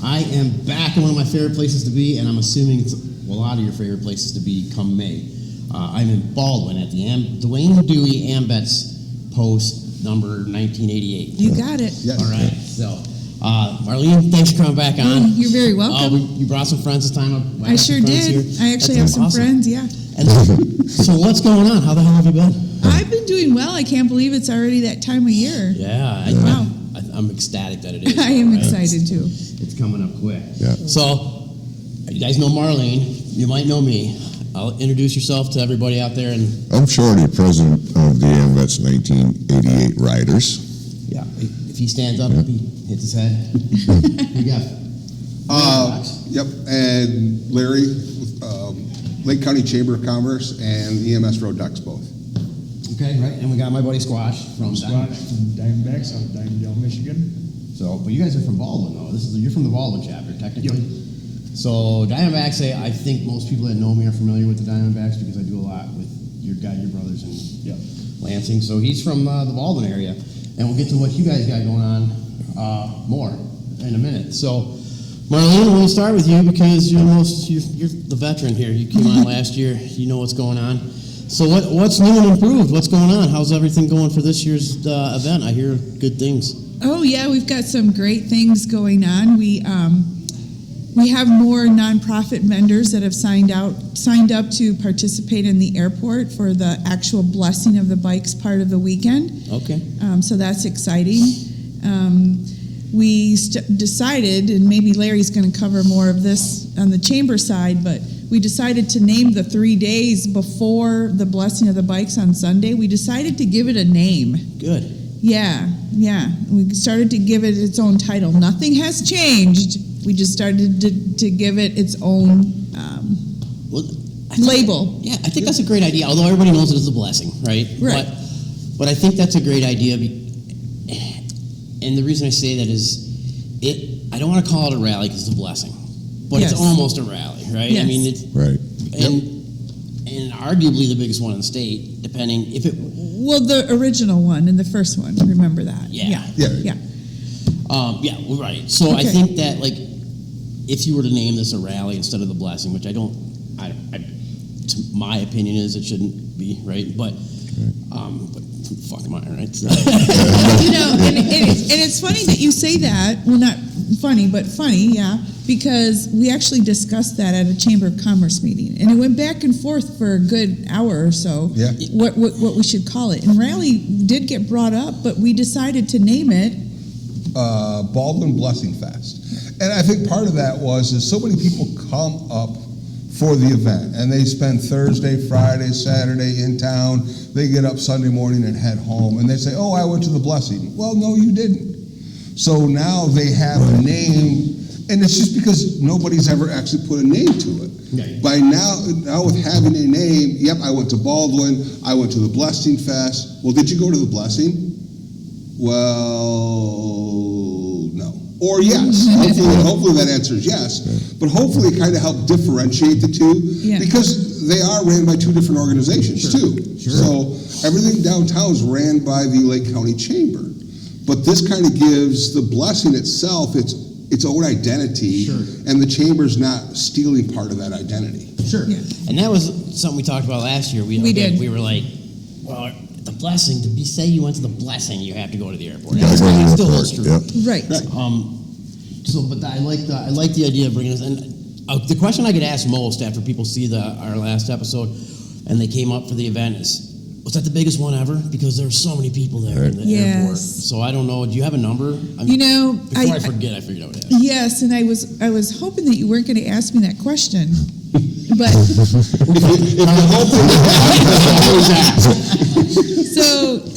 I am back in one of my favorite places to be, and I'm assuming it's a lot of your favorite places to be come May. I'm in Baldwin at the Duane Dewey AmVets post number 1988. You got it. Yes. All right. So, Marlene, thanks for coming back on. You're very welcome. You brought some friends this time. I sure did. I actually have some friends, yeah. And so what's going on? How the hell have you been? I've been doing well. I can't believe it's already that time of year. Yeah. Wow. I'm ecstatic that it is. I am excited too. It's coming up quick. Yeah. So, you guys know Marlene. You might know me. I'll introduce yourself to everybody out there. And I'm Shorty, president of the AmVets 1988 Riders. yeah, if he stands up, he hits his head. You got Yep, and Larry with Lake County Chamber of Commerce and EMS Road Ducks both. okay, right? And we got my buddy Squatch from Squatch from Diamondbacks out of Diamondbacks, Michigan. So, but you guys are from Baldwin, though. You're from the Baldwin chapter, technically. Yep. So, Diamondbacks, I think most people that know me are familiar with the Diamondbacks because I do a lot with your brothers in Lansing. So he's from the Baldwin area, and we'll get to what you guys got going on more in a minute. So, Marlene, we'll start with you because you're the veteran here. You came on last year. You know what's going on. So, what's new and improved? What's going on? How's everything going for this year's event? I hear good things. Oh yeah, we've got some great things going on. We have more nonprofit vendors that have signed up to participate in the airport for the actual blessing of the bikes part of the weekend. Okay. So that's exciting. We decided, and maybe Larry's going to cover more of this on the chamber side, but we decided to name the 3 days before the blessing of the bikes on Sunday. We decided to give it a name. Good. Yeah. We started to give it its own title. Nothing has changed. We just started to give it its own label. Yeah, I think that's a great idea, although everybody knows it is a blessing, right? Right. But I think that's a great idea, and the reason I say that is, I don't want to call it a rally because it's a blessing, but Yes. it's almost a rally, right? Yes. I mean, it's Right. and arguably the biggest one in the state, depending if it. Well, the original one and the first one, remember that? Yeah. Yeah. Right. So I Okay. think that, like, if you were to name this a rally instead of the blessing, which to my opinion is it shouldn't be, right? But fuck am I, right? So. And it's funny that you say that. Well, not funny, but funny, yeah, because we actually discussed that at a Chamber of Commerce meeting, and it went back and forth for a good hour or so. Yeah. What we should call it, and rally did get brought up, but we decided to name it Baldwin Blessing Fest. And I think part of that is so many people come up for the event, and they spend Thursday, Friday, Saturday in town. They get up Sunday morning and head home, and they say, oh, I went to the blessing. Well, no, you didn't. So now they have a name, and it's just because nobody's ever actually put a name to it. Right. By now with having a name, yep, I went to Baldwin, I went to the Blessing Fest. Well, did you go to the blessing? Well, no. Or yes. Hopefully that answer is yes. But hopefully it kind of helped differentiate the two, because they are ran by two different organizations too. Sure. So everything downtown is ran by the Lake County Chamber. But this kind of gives the blessing itself its own identity, and the chamber's not stealing part of that identity. Sure. Yeah. And that was something we talked about last year. We did. We were like, well, the blessing, say you went to the blessing, you have to go to the airport. Yeah, It still holds true. Yep. right. But I like the idea of bringing this. And the question I get asked most after people see our last episode, and they came up for the event, is, was that the biggest one ever? Because there were so many people there in the airport. So I don't know. Do you have a number? Before I forget, I figured I would ask. Yes, and I was hoping that you weren't going to ask me that question, but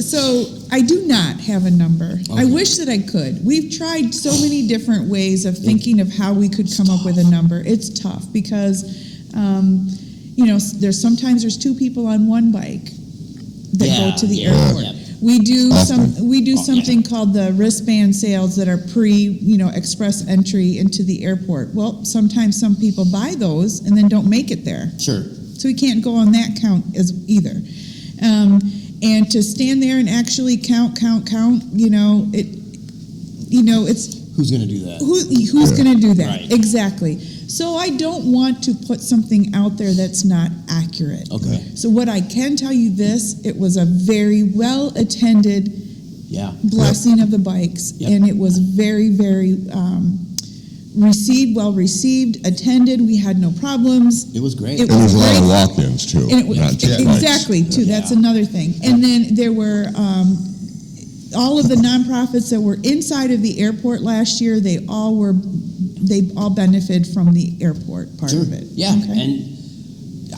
so I do not have a number. Okay. I wish that I could. We've tried so many different ways of thinking of how we could come up with a number. It's tough because there's two people on one bike that go to the airport. Yeah. We do something called the wristband sales that are express entry into the airport. Well, sometimes some people buy those and then don't make it there. Sure. So we can't go on that count as either. And to stand there and actually count, it's Who's going to do that? Who's going to do that? Right. Exactly. So I don't want to put something out there that's not accurate. Okay. So what I can tell you it was a very well attended Yeah. blessing of the bikes, Yep. and it was very, very well received, attended. We had no problems. It was great. It There was a lot of great. walk-ins too. And it was, not just bikes. exactly, too. That's Yeah. another thing. And then there were all of the nonprofits that were inside of the airport last year. They all benefited from the airport part Sure. of it. Yeah, Okay. and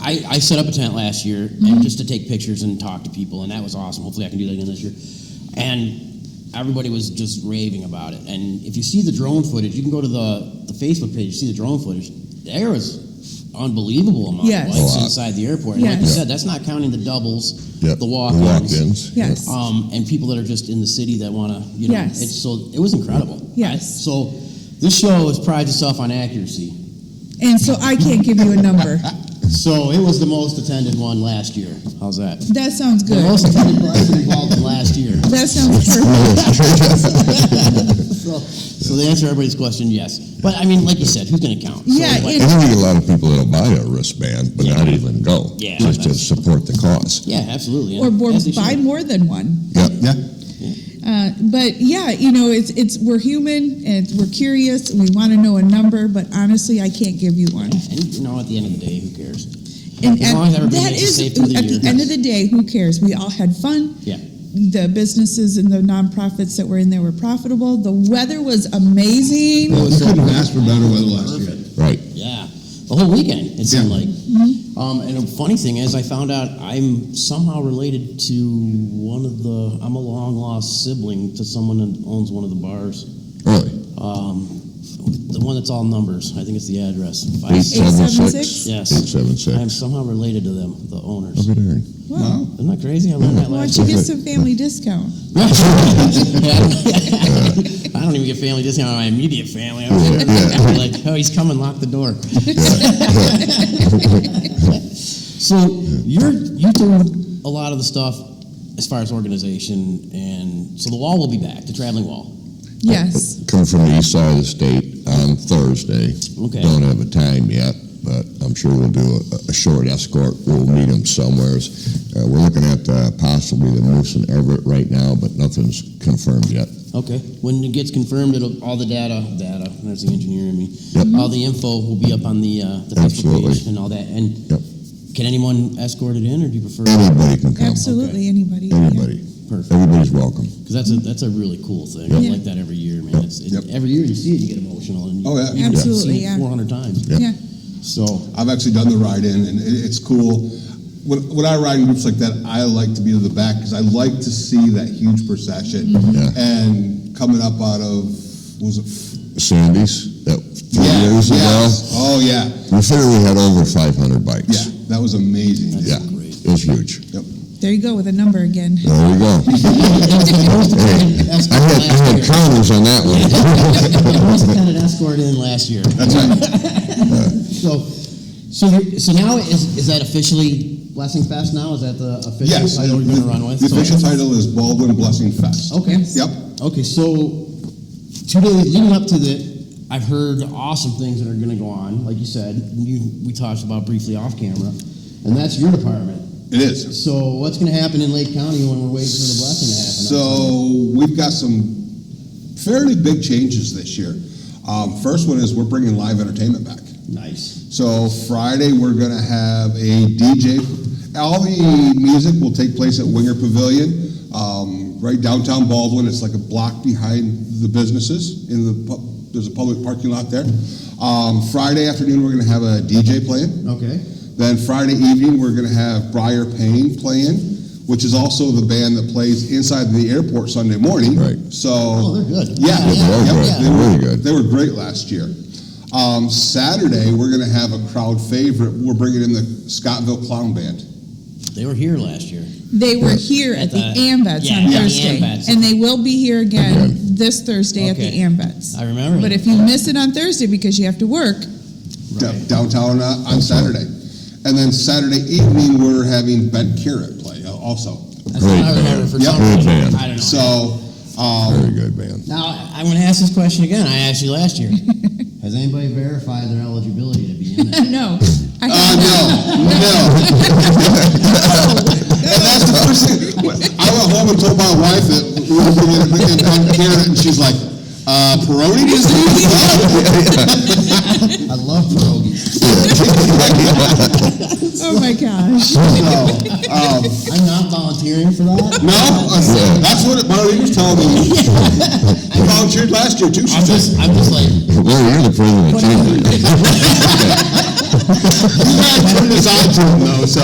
I set up a tent last year and just to take pictures and talk to people, and that was awesome. Hopefully I can do that again this year. And everybody was just raving about it. And if you see the drone footage, you can go to the Facebook page, see the drone footage. There was unbelievable amount Yes. of bikes A lot. inside the airport. And like you Yes. said, that's not counting the doubles, Yep. the walk-ins. Yes. And people that are just in the city that want to, Yes. it was incredible. Yes. So this show is prides itself on accuracy. And so I can't give you a number. So it was the most attended one last year. How's that? That sounds The good. most attended person involved in last year. That sounds perfect. So the answer to everybody's question, yes. But I mean, like you said, who's going to count? Yeah, So, like, I think a lot of people that'll buy a wristband, but not even go. Yeah, Just to that's- support the cause. yeah, absolutely. Or As they buy should. more than one. Yep. Yeah. But yeah, we're human and we're curious and we want to know a number, but honestly, I can't give you one. And at the end of the day, who cares? And As long as everybody that makes it is, safe through the at year. the end of the day, who cares? We all had fun. Yeah. The businesses and the nonprofits that were in there were profitable. The weather was amazing. Well, we couldn't ask for better weather last year. Right. Yeah. The whole weekend, it seemed Yeah. like. And the funny thing is, I found out I'm somehow related to I'm a long lost sibling to someone that owns one of the bars. Really. The one that's all numbers. I think it's the address. 876. Yes. 876. I'm somehow related to them, the owners. Over there. Wow. Isn't that crazy? I learned that Why last don't you year. get some family discount? I don't even get family discount on my immediate family. I'm like, oh, he's coming, lock the door. So you do a lot of the stuff as far as organization, and so the wall will be back, the traveling wall. Yes. Coming from the east side of the state on Thursday. Okay. Don't have a time yet, but I'm sure we'll do a short escort. We'll meet them somewhere. We're looking at possibly the Moose and Everett right now, but nothing's confirmed yet. Okay. When it gets confirmed, all the data, there's the engineer in me. Yep. All the info will be up on the Facebook Absolutely. page and all that. And Yep. can anyone escort it in, or do you prefer? Anybody can come. Absolutely, anybody. yeah. Anybody. Perfect. Everybody's welcome. Because that's a really cool thing. Yep. I like that every year, man. Yep. Every year you see it, you get emotional. And Oh, yeah. you can Absolutely, see it yeah. 400 times. Yep. Yeah. So, I've actually done the ride in, and it's cool. When I ride in groups like that, I like to be to the back because I like to see that huge procession. Yeah. And coming up out of, was it? Sandy's, that 3 years ago. Yes. Oh, yeah. We figured we had over 500 bikes. Yeah, that was amazing. That's Yeah. great. It was huge. Yep. There you go with a number again. There we go. Hey, I had counters on that one. I must have had an escort in last year. That's right. So now is that officially Blessing Fest now? Is that the official Yes. title you're going to run with? The So- official title is Baldwin Blessing Fest. Okay. Yep. Okay, so 2 days leading up to I've heard awesome things that are going to go on. Like you said, we talked about briefly off camera, and that's your department. It is. So what's going to happen in Lake County when we're waiting for the blessing to happen? So we've got some fairly big changes this year. First one is we're bringing live entertainment back. Nice. So Friday we're going to have a DJ. All the music will take place at Winger Pavilion, right downtown Baldwin. It's like a block behind the businesses. There's a public parking lot there. Friday afternoon we're going to have a DJ playing. Okay. Then Friday evening, we're going to have Briar Payne playing, which is also the band that plays inside the airport Sunday morning. Right. So, Oh, they're good. Yeah, Yeah, they're yep, good. they were Really good. They were great last year. Saturday, we're going to have a crowd favorite. We're bringing in the Scottville Clown Band. They were here last year. They were here at the AmVets Yeah, on yeah, the Thursday, AmVets. and they will be here again this Thursday at the Okay. AmVets. I remember But that. if you miss it on Thursday because you have to work, Downtown on Saturday. And then Saturday evening, we're having Ben Carrot play also. That's what I remember for Yep. some Good reason. band. I don't know. So, Very good, man. Now, I'm going to ask this question again. I asked you last year. Has anybody verified their eligibility to be in it? No. No. And that's the first thing. I went home and told my wife that we were bringing in Karen, and she's like, Peroni disease? I love pierogies. Oh my gosh. I'm not volunteering for that. No? That's what Marlene was telling me. I volunteered last year, too. I'm just like, Well, you're the president, too. You gotta turn this on to him, though, so.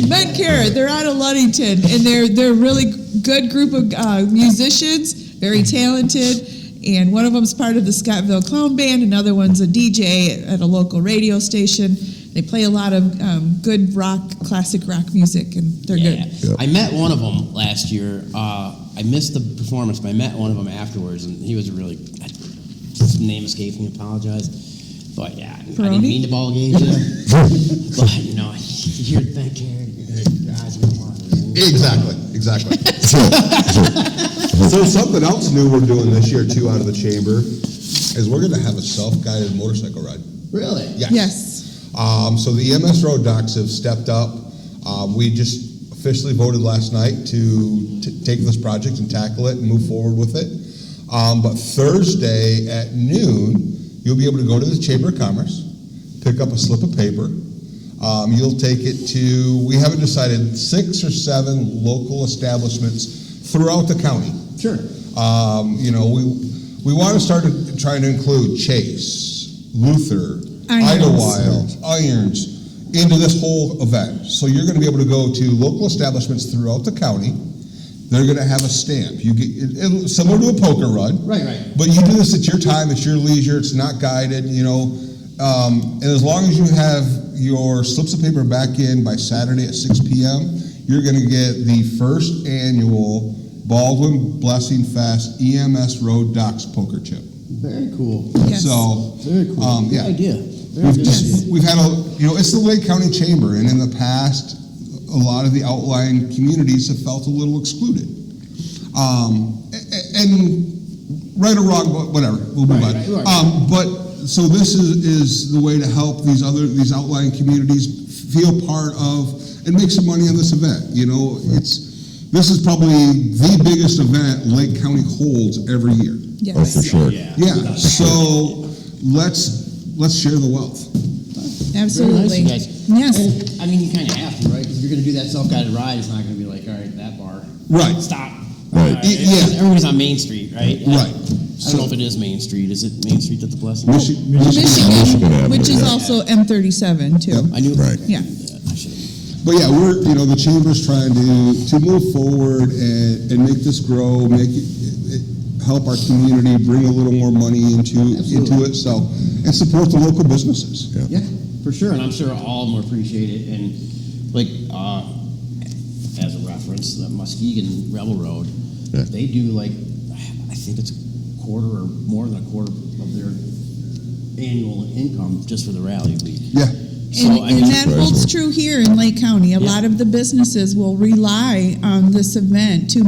Ben Carrot, they're out of Ludington, and they're a really good group of musicians, very talented, and one of them's part of the Scottville Clown Band, another one's a DJ at a local radio station. They play a lot of good rock, classic rock music, and they're good. Yep. I met one of them last year. I missed the performance, but I met one of them afterwards, and he was a really, his name escapes me, apologize. But yeah, I didn't mean to ball gauge you. But, you know, you're that kid, your eyes are watering. Exactly. So something else new we're doing this year, too, out of the chamber, is we're gonna have a self-guided motorcycle ride. Really? Yes. So the EMS road docs have stepped up. We just officially voted last night to take this project and tackle it and move forward with it. But Thursday at noon, you'll be able to go to the Chamber of Commerce, pick up a slip of paper. You'll take it to, we haven't decided, 6 or 7 local establishments throughout the county. Sure. You know, we want to start trying to include Chase, Luther, Idlewild, Irons into this whole event. So you're going to be able to go to local establishments throughout the county. They're going to have a stamp. You get similar to a poker run. Right. But you do this at your time, it's your leisure, it's not guided, you know. And as long as you have your slips of paper back in by Saturday at 6 p.m., you're going to get the first annual Baldwin Blessing Fest EMS Road Docs poker chip. Very cool. Yes. So, Very cool. yeah. Good idea. Very good idea. We've had it's the Lake County Chamber, and in the past, a lot of the outlying communities have felt a little excluded. And right or wrong, but whatever, we'll move on. Right. But so this is the way to help these outlying communities feel part of and make some money on this event. You know, this is probably the biggest event Lake County holds every year. Yes. Oh, for sure. Yeah. So let's share the wealth. Absolutely. Very nice, you guys. Yes. And, I mean, you kind of have to, right? Because if you're going to do that self-guided ride, it's not going to be like, all right, that bar. Right. Stop. Right. Yeah. Everybody's on Main Street, right? Right. I don't know if it is Main Street. Is it Main Street that the Blessing? Michigan, Michigan which is Avenue. also M37 too. I knew. Right. Yeah. I should have. But yeah, the chamber's trying to move forward and make this grow, make it help our community, bring a little more money into it, so, and support the local businesses. Yeah, for sure, and I'm sure all of them appreciate it. And like as a reference, the Muskegon Rebel Road, they do like, I think it's a quarter or more than a quarter of their annual income just for the rally week. Yeah. So, And that holds true here in Lake County. A lot of the businesses will rely on this event to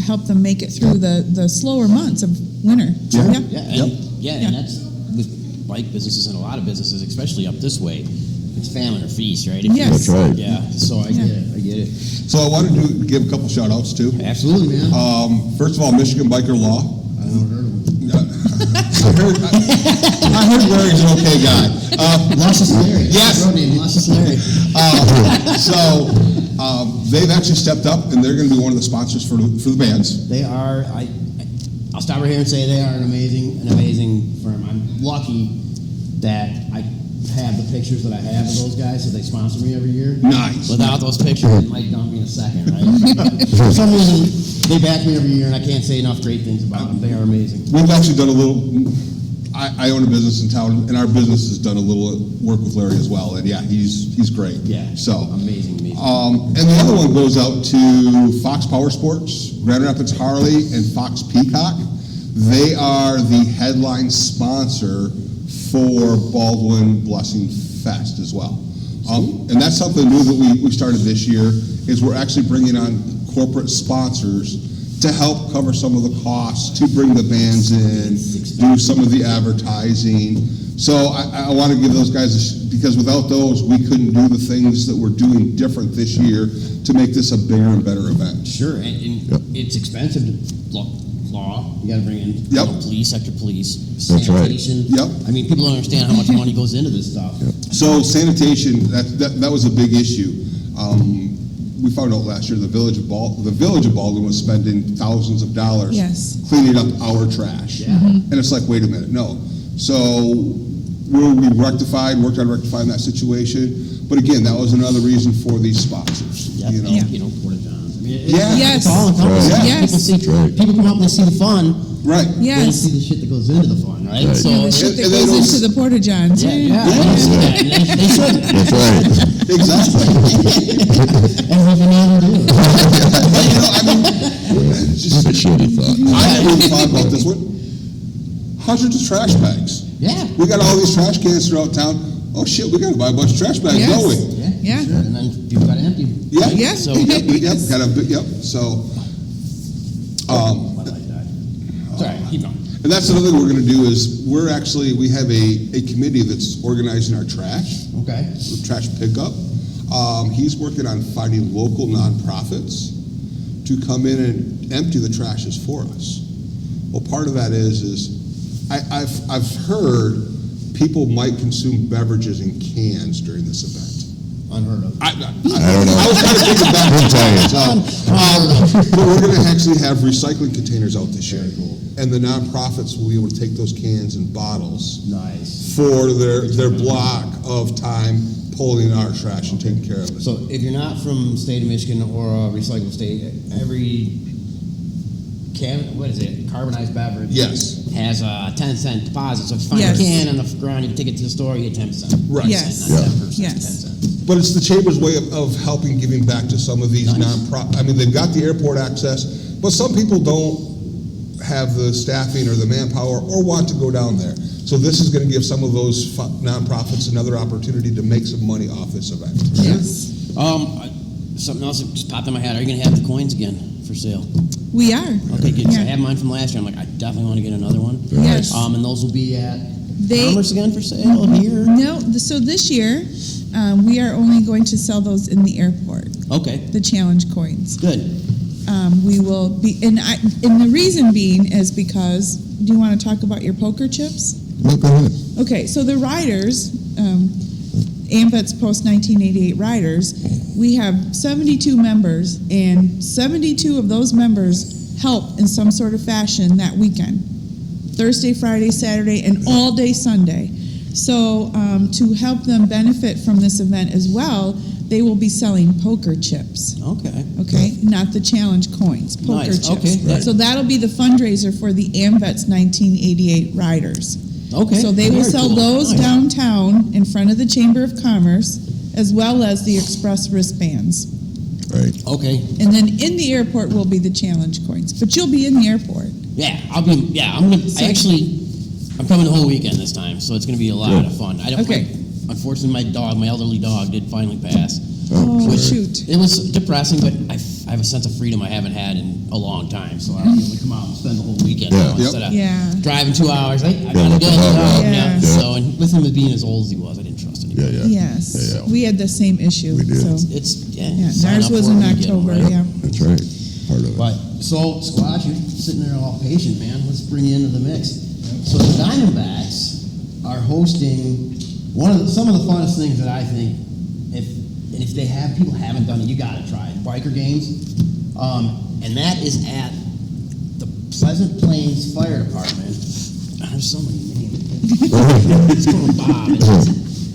help them make it through the slower months of winter. And that's with bike businesses and a lot of businesses, especially up this way. It's family or feast, right? Yes. That's right. Yeah, so I get it. So I wanted to give a couple shout outs too. Absolutely, man. First of all, Michigan Biker Law. I never heard of them. I heard Larry's an okay guy. Luscious Larry. Yes. Road name, Luscious Larry. So they've actually stepped up, and they're going to be one of the sponsors for the bands. They are. I'll stop right here and say they are an amazing firm. I'm lucky that I have the pictures that I have of those guys, so they sponsor me every year. Nice. Without those pictures, it might dump me in a second, right? For some reason, they back me every year, and I can't say enough great things about them. They are amazing. We've actually done a little. I own a business in town, and our business has done a little work with Larry as well. And yeah, he's great. Yeah. So amazing. And the other one goes out to Fox Power Sports, Grand Rapids Harley, and Fox Peacock. They are the headline sponsor for Baldwin Blessing Fest as well. And that's something new that we started this year, is we're actually bringing on corporate sponsors to help cover some of the costs, to bring the bands in, do some of the advertising. So I want to give those guys, because without those, we couldn't do the things that we're doing different this year to make this a bigger and better event. Sure, and it's expensive to law. You got to bring in police, extra police, sanitation. Right. Yep. I mean, people don't understand how much money goes into this stuff. So sanitation, that was a big issue. We found out last year the village of Baldwin was spending thousands of dollars cleaning up our trash. Yeah. And it's like, wait a minute, no. So we worked on rectifying that situation. But again, that was another reason for these sponsors. Yep. You know? Yeah. You know, porta johns. I mean, Yes. it's all encompassing. Right. Yes. People come up and they see the fun. Right. They don't Yes. see the shit that goes into the fun, right? Right. So The shit that And they goes don't- into the porta johns. yeah, they don't see that, and they shouldn't. That's right. Exactly. And we can never do. You know, I mean, it's Just just, a shitty thought. I never even thought about this one. Hundreds of trash bags. Yeah. We got all these trash cans throughout town. Oh shit, we gotta buy a bunch of trash bags, Yes. don't we? Yeah. Sure. And then people got to empty. Yeah. Yeah. So So, I like that. Sorry, keep going. and that's another thing we're gonna do is, we have a committee that's organizing our trash, Okay. trash pickup. He's working on finding local nonprofits to come in and empty the trashes for us. Well, part of that is I've heard people might consume beverages in cans during this event. Unheard of. I don't know. I was trying to think of that. I'll tell you. But we're going to actually have recycling containers out this year. Very cool. And the nonprofits will be able to take those cans and bottles Nice. for their block of time pulling our trash and taking care of it. So if you're not from the state of Michigan or a recycled state, every carbonized beverage Yes. has a 10-cent deposit. So if you find Yes. a can on the ground, you can take it to the store, you get 10%. Right. Yes. Not Yeah. 10%, Yes. 10 cents. But it's the chamber's way of helping giving back to some of these Nice. I mean, they've got the airport access, but some people don't have the staffing or the manpower or want to go down there. So this is going to give some of those nonprofits another opportunity to make some money off this event. Yes. Something else that just popped in my head. Are you going to have the coins again for sale? We are. Okay, good. 'Cause I Yeah. have mine from last year. I'm like, I definitely want to get another one. Yes. And those will be at They- Commerce again for sale here. No, so this year, we are only going to sell those in the airport, Okay, the challenge coins. good. We will be, and the reason being is because, do you want to talk about your poker chips? No, go ahead. Okay, so the riders, AmVets Post 1988 riders, we have 72 members, and 72 of those members help in some sort of fashion that weekend. Thursday, Friday, Saturday, and all day Sunday. So to help them benefit from this event as well, they will be selling poker chips. Okay. Not the challenge coins, poker Nice, chips. okay, right. So that'll be the fundraiser for the AmVets 1988 riders. Okay. So they will very sell cool. those Nice. downtown in front of the Chamber of Commerce, as well as the express wristbands. Right. Okay. And then in the airport will be the challenge coins, but you'll be in the airport. Yeah, I'm coming the whole weekend this time, so it's gonna be a lot of fun. Okay. Unfortunately, my elderly dog did finally pass. Oh, Which- shoot. It was depressing, but I have a sense of freedom I haven't had in a long time, so I'm able to come out and spend the whole weekend Yeah. now Yep. instead of Yeah. driving 2 hours. I Yeah, gotta let go. the dog out. Yeah. So, and with him being as old as he was, I didn't trust anybody. Yeah, yeah. Yes, Yeah, yeah. we had the same issue. We did. So, It's yeah, sign ours up was for in it and get 'em, October, right? yeah. That's right. Part of it. But so Squatch, you're sitting there all patient, man. Let's bring you into the mix. So the Diamondbacks are hosting some of the funnest things that I think, if they have people haven't done it, you got to try it. Biker games, and that is at the Pleasant Plains Fire Department. There's so many names. It's called Bob.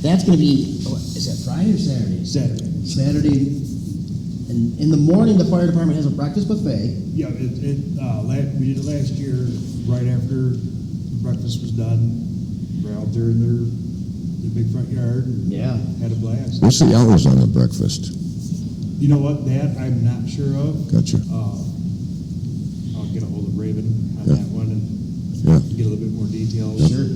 That's going to be. Is that Friday or Saturday? Saturday. And in the morning, the fire department has a breakfast buffet. Yeah, we did it last year, right after breakfast was done. We're out there in their big front yard and Yeah. had a blast. What's the hours on the breakfast? You know what, that I'm not sure of. Gotcha. I'll get a hold of Raven on Yeah. that one and Yeah. get a little bit more details. Sure.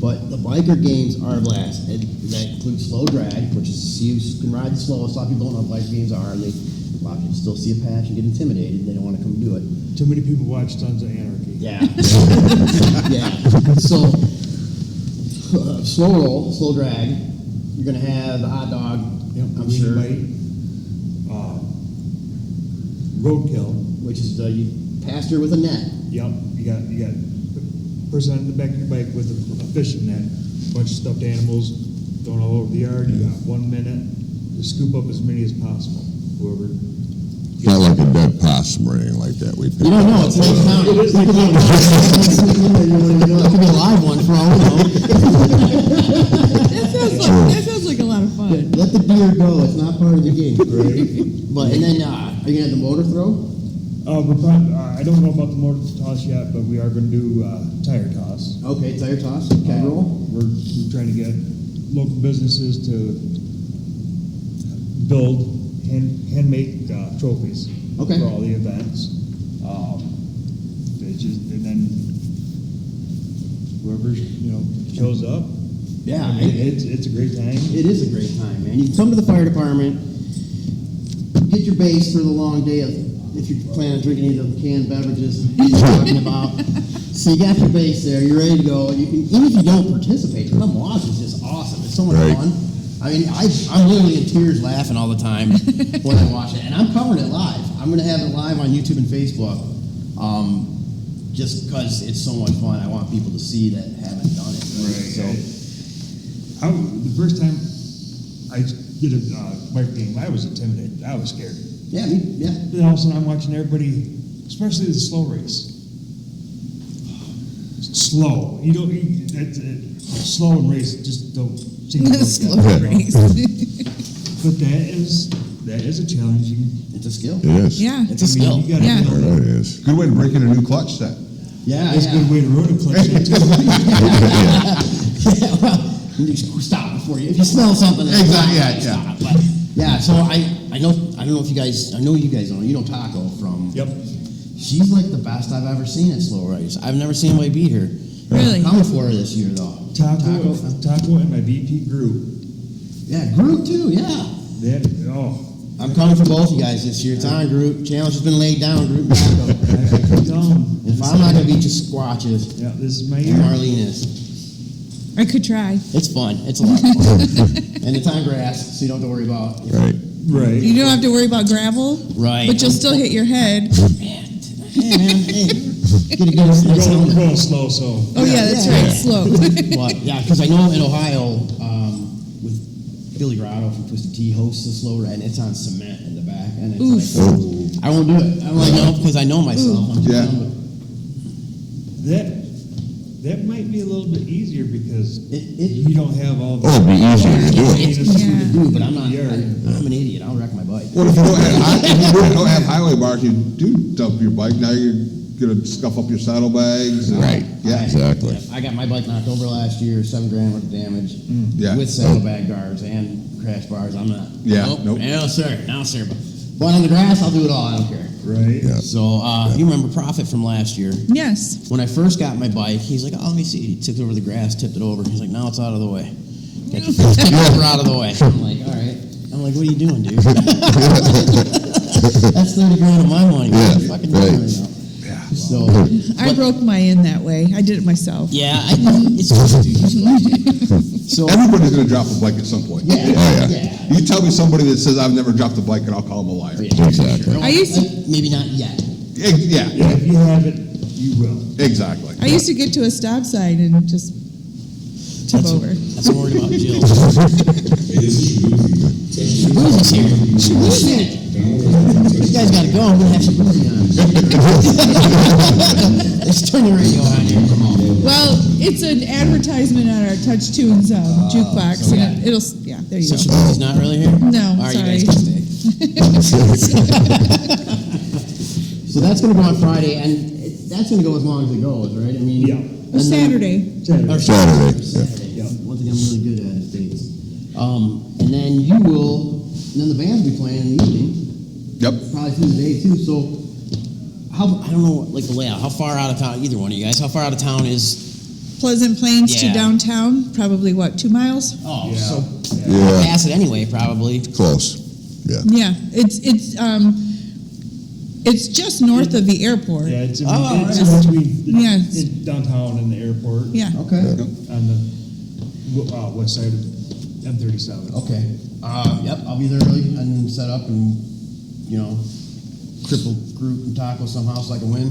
But the biker games are a blast. That includes slow drag, which is you can ride the slowest. A lot of people don't know what biker games are. a lot of people still see a patch and get intimidated. They don't want to come do it. Too many people watch Sons of Anarchy. Yeah. Yeah. So, slow roll, slow drag. You're going to have the hot dog, I'm sure. Roadkill. Which is you pasture with a net. Yep. You got a person on the back of your bike with a fishing net, bunch of stuffed animals going all over the yard. You got 1 minute to scoop up as many as possible. Whoever. It's not like a dead possum or anything like that. We pick You don't know, it's Lake County. It could be a live one for all we know. That sounds like a lot of fun. Let the deer go, it's not part of the game. Right. But, and then, are you going to have the motor throw? I don't know about the motor toss yet, but we are going to do tire toss. Okay, tire toss, keg roll. We're trying to get local businesses to build handmade trophies Okay. for all the events. And then whoever shows up. Yeah, I mean, it's a great time. it is a great time, man. You come to the fire department, get your base for the long day if you plan on drinking any of the canned beverages you're talking about. So you got your base there, you're ready to go. You can, even if you don't participate, come watch is just awesome. It's so much Right. fun. I mean, I'm literally in tears laughing all the time when I watch it. And I'm covering it live. I'm going to have it live on YouTube and Facebook just because it's so much fun. I want people to see that haven't done it. Right? So, The first time I did a bike game, I was intimidated. I was scared. yeah. Then all of a sudden I'm watching everybody, especially the slow race. Slow. Slow and race just don't seem to go Slow together. race. But that is a challenge. It's a skill. It is. Yeah. It's a skill. You gotta Yeah. know I know that. it is. Good way to break in a new clutch set. Yeah, It's a good way to ruin a clutch set, too. Yeah, well, you just stop before you. If you smell something, then Exactly, yeah. stop. But, yeah. So I know. I don't know if you guys. I know you guys know. You know Taco from. Yep. She's like the best I've ever seen at slow race. I've never seen anybody beat her. Really? I'm coming for her this year though. Taco and my VP group. Yeah, group too. Yeah. I'm coming for both you guys this year. It's on group. Challenge has been laid down. Group Taco. I keep telling them. If I'm not gonna beat you, Squatch is. Yeah, this is my And year. Marlene is. I could try. It's fun. It's a lot of fun. And it's on grass, so you don't have to worry about. Right. Right. You don't have to worry about gravel, Right. but you'll still hit your head. Man, hey. Get a good We're going slow, so. Oh yeah, that's right. Slow. But yeah, because I know in Ohio, with Billy Grotto from Twisted Tea hosts the slow ride, and it's on cement in the back, and it's Oof. like, I won't do it. I'm like, no, because I know myself. I'm just Yeah. That might be a little bit easier because It- you don't have all the. Oh, it'd be easier to do it. It's easy Yeah. to do, but I'm not. Yeah. I'm an idiot. I'll wreck my bike. Well, if you don't have highway bars, you do dump your bike. Now you're gonna scuff up your saddlebags. Right. Yeah. Exactly. I got my bike knocked over last year, $7,000 worth of damage, Yeah. with saddlebag guards and crash bars. I'm not. Yeah, nope. No, sir. But on the grass, I'll do it all. I don't care. Right. Yeah. So, you remember Prophet from last year? Yes. When I first got my bike, he's like, "Oh, let me see." He took it over the grass, tipped it over. He's like, "Now it's out of the way. Get your camera out of the way." I'm like, "All right." I'm like, "What are you doing, dude?" That's $30,000 of my money. What are you fucking doing right. right now? Yeah. So, I broke my in that way. I did it myself. yeah, it's just so. Everybody's gonna drop a bike at some point. Yeah, yeah. yeah. You tell me somebody that says I've never dropped a bike, and I'll call them a liar. Exactly. I used to- Maybe not yet. Yeah. Yeah, if you have it, you will. Exactly. I used to get to a stop sign and just tip over. That's what I'm worried about, Jill. Shabuzi's here. Shit. You guys gotta go. I'm gonna have Shabuzi on. Let's turn the radio on here. Come on. Well, it's an advertisement on our Touch Tunes jukebox, so and there you So go. Shabuzi's not really here? No, All right, sorry. you guys can stay. So that's going to go on Friday, and that's going to go as long as it goes, right? I mean, Yeah. and Or then- Saturday. Or Saturday, yeah. Saturday. One thing I'm really good at is dates. And then you will, and then the band will be playing in the evening, Yep. probably through the day too. So, I don't know, like the layout. How far out of town? Either one of you guys. How far out of town is? Pleasant Plains to Yeah. downtown, probably what, 2 miles? Oh, Yeah. so Yeah. pass it anyway, probably. Close. Yeah, it's just north of the airport. Yeah, it's in right. between Yeah. in downtown and the airport. Yeah. Okay. On the west side of M37. Okay. Yep, I'll be there early and set up and, cripple Groot and taco somehow so I can win.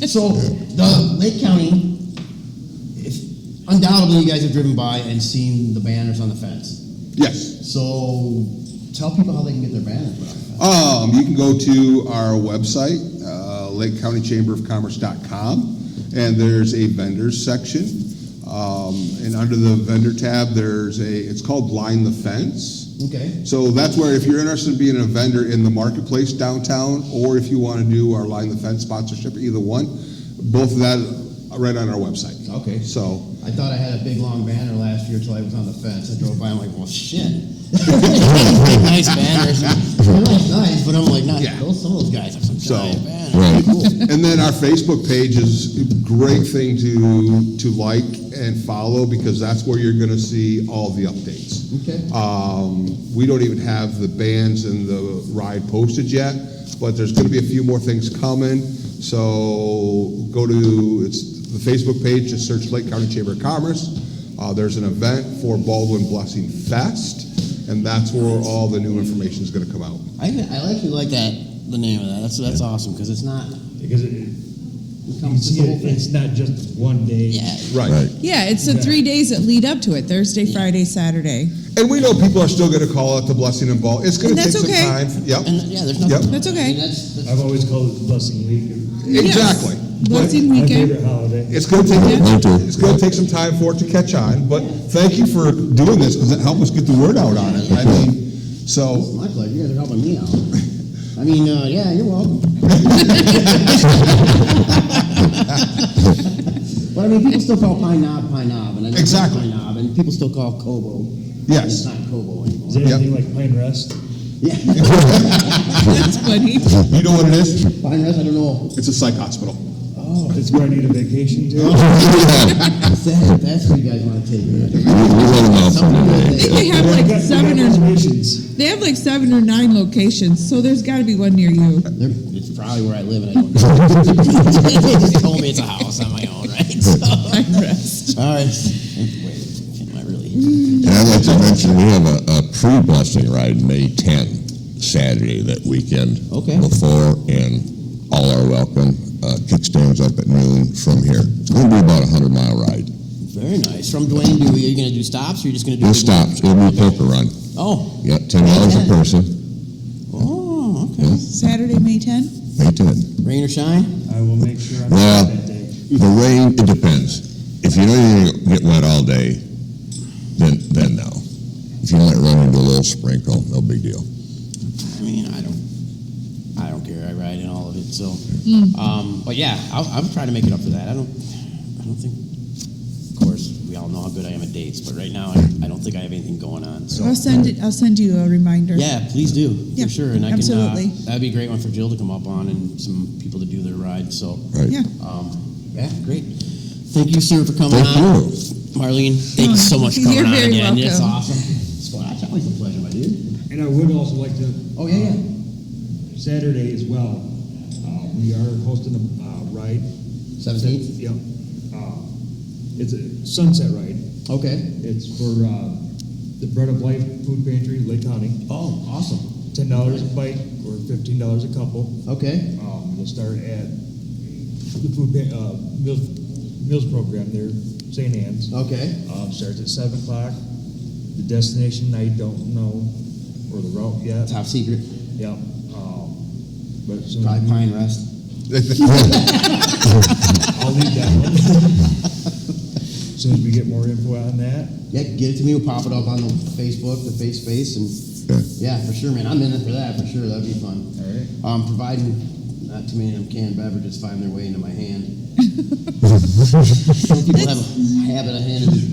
So, the Lake County, undoubtedly you guys have driven by and seen the banners on the fence. Yes. So, tell people how they can get their banners put on the fence. You can go to our website, LakeCountyChamberOfCommerce.com, and there's a vendors section. And under the vendor tab, it's called Line the Fence. Okay. So that's where, if you're interested in being a vendor in the marketplace downtown, or if you want to do our Line the Fence sponsorship, either one, both of that right on our website. Okay. So. I thought I had a big long banner last year until I was on the fence. I drove by, I'm like, well, shit. Nice banners. They're nice, but I'm like, some of those guys have some giant banners. Right. Cool. And then our Facebook page is a great thing to like and follow, because that's where you're going to see all the updates. Okay. We don't even have the bands and the ride posted yet, but there's going to be a few more things coming. So go to the Facebook page, just search Lake County Chamber of Commerce. There's an event for Baldwin Blessing Fest, and that's where all the new information is going to come out. I actually like the name of that. That's awesome, because it's not. Because you can see it's not just one day. Yeah. Right. Yeah, it's the 3 days that lead up to it, Thursday, Friday, Saturday. And we know people are still going to call it the Blessing and Ball. It's going to And take that's some okay. time. Yep. And there's nothing. That's okay. I mean, that's I've always called it Blessing Week. Exactly. Blessing My weekend. favorite holiday. It's going to take some time for it to catch on, but thank you for doing this, because it helped us get the word out on it. I mean, so. It's my pleasure. You guys are helping me out. I mean, yeah, you're welcome. But I mean, people still call Pine Knob, and I know Exactly. Pine Knob, and people still call Cobo. Yes. It's not Cobo anymore. Is it anything like Pine Rest? Yeah. That's funny. You know what it is? Pine Rest, I don't know. It's a psych hospital. Oh, It's where I need a vacation too. that's what you guys want to take. We let them out for today. They have like We got seven or reservations. they have like 7 or 9 locations, so there's got to be one near you. It's probably where I live, and I don't know. They just told me it's a house on my own, right? So, Pine Rest. all right. Wait, am I really? And I'd like to mention, we have a pre-blessing ride May 10, Saturday, that weekend. Okay. Before, and all are welcome. Kickstands up at noon from here. It's going to be about a 100-mile ride. Very nice. From Duane Dewey, are you going to do stops, or are you just going to do? No stops. It'll be a poker run. Oh. Yeah, $10 a person. Oh, okay. Saturday, May 10. May 10. Rain or shine? I will make sure I'm Well, there that day. the rain, it depends. If you know you're going to get wet all day, then no. If you might run into a little sprinkle, no big deal. I mean, I don't care. I ride in all of it. So, but yeah, I'll try to make it up for that. I don't think. Of course, we all know how good I am at dates, but right now I don't think I have anything going on. So I'll send you a reminder. yeah, please do. Yeah, for sure. And absolutely. That'd be a great one for Jill to come up on, and some people to do their ride. So Right. Yeah. yeah, great. Thank you, sir, for coming Thank on. you. Marlene, thank you so much for coming You're on very again. It's welcome. awesome. Squatch, always a pleasure, my dude. And I would also like to. Oh yeah. Saturday as well. We are hosting a ride. 17th. Yep. It's a sunset ride. Okay. It's for the Bread of Life Food Pantry, Lake County. Oh, awesome. $10 a bike or $15 a couple. Okay. We'll start at the meals program there, St. Anne's. Okay. Starts at 7 o'clock. The destination I don't know, or the route yet. Top secret. Yep. But as soon as Probably Pine Rest. I'll leave that one. As soon as we get more info on that. Yeah, get it to me. We'll pop it up on the Facebook, the face, and yeah, for sure, man. I'm in it for that for sure. That'd be fun. All right. Providing not too many of them canned beverages find their way into my hand. Some people have a habit of handing.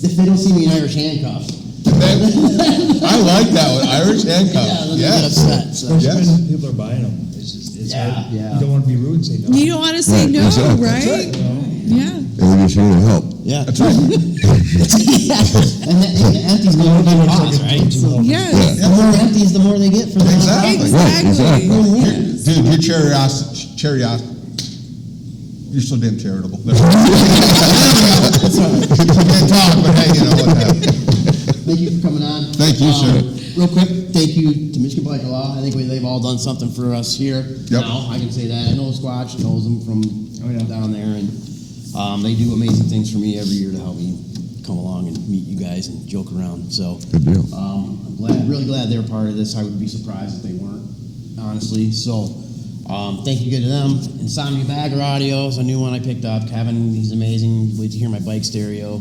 If they don't see me in Irish handcuffs. I like that one, Irish handcuff. Yeah, then they Yes. get upset. So. Especially when people are buying them. It's Yeah, hard. yeah. You don't want to be rude and say no. You don't want to say Right, no, exactly. right? You know? Yeah. and we're just here to help. Yeah. That's right. And the empties the more they cost, right? So Yes. the more empties, the more they get for the Exactly. Right, exactly. Dude, your chariot. You're so damn charitable. You can't talk, but hey, you know what happened. Thank you for coming on. Thank you, sir. Real quick, thank you to Michigan Bike Law. I think they've all done something for us here. Yep. Now, I can say that. I know Squatch knows them from down there, and they do amazing things for me every year to help me come along and meet you guys and joke around. So, Good deal. I'm really glad they're part of this. I would be surprised if they weren't, honestly. So, thank you again to them. Insomnia Bagger Audio is a new one I picked up. Kevin, he's amazing. Wait to hear my bike stereo.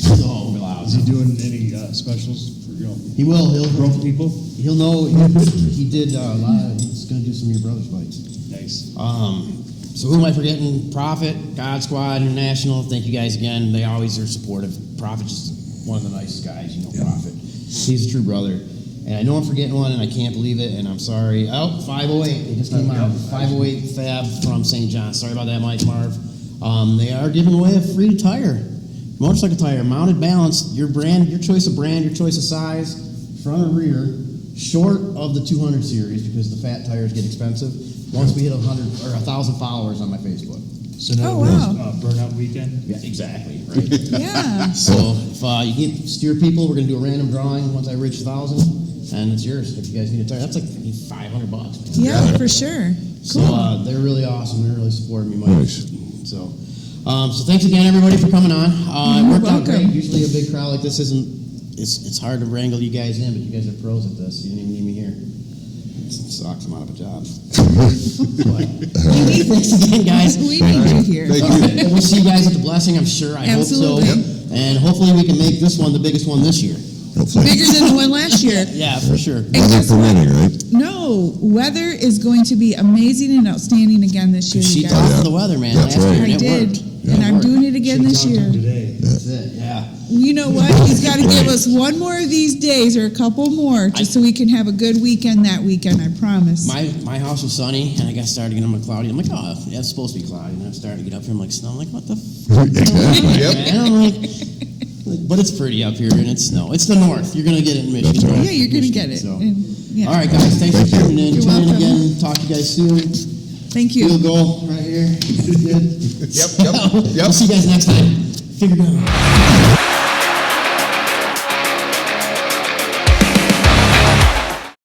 So loud. Is he doing any specials for, He will. He'll broke people? He'll know. He did a lot. He's going to do some of your brother's bikes. Nice. So who am I forgetting? Prophet, God Squad International. Thank you guys again. They always are supportive. Prophet's just one of the nicest guys. Prophet. He's a true brother. And I know I'm forgetting one, and I can't believe it, and I'm sorry. Oh, 508. They just came out. 508 Fab from St. John. Sorry about that, Mike Marv. They are giving away a free tire. Motorcycle tire, mounted balance, your brand, your choice of brand, your choice of size, front or rear, short of the 200 series because the fat tires get expensive. Once we hit 100 or 1,000 followers on my Facebook. So now burnout weekend? Yeah, exactly. Right. Yeah. So if you get steer people, we're gonna do a random drawing once I reach 1,000, and it's yours if you guys need a tire. That's like $500, man. Yeah, for sure. So they're really awesome. They're really supporting me, Mike. Nice. So thanks again, everybody, for coming on. It worked out great. welcome. Usually a big crowd like this isn't. It's hard to wrangle you guys in, but you guys are pros at this. You didn't even need me here. It sucks. I'm out of a job. Thanks again, guys. We need you here. And we'll see you guys at the Blessing. I'm sure. I Absolutely. hope so. And hopefully we can make this one the biggest one this year. Hopefully. Bigger than the one last year. Yeah, for sure. And Weather guess what? permitting, right? No, weather is going to be amazing and outstanding again this year. She you talked guys. to the weather, man. That's last right. year, and I it did, worked. and I'm doing it again this Talked to year. him today. That's it. Yeah. You know what? He's got to give us one more of these days or a couple more just so we can have a good weekend that weekend, I promise. My house was sunny, and I got started getting them cloudy. I'm like, oh, yeah, it's supposed to be cloudy. And I'm starting to get up here. I'm like, snow. I'm like, what the Exactly. Yep. man? I'm like, but it's pretty up here, and it's snow. It's the north. You're gonna get it in Michigan. That's right. Yeah, you're going to get it. So. And, yeah. All right, guys. Thanks for Thank you. tuning in. You're Tune in welcome. again. Talk to you guys soon. Thank you. Field goal right here. Good. Yep. We'll see you guys next time. Figure it out.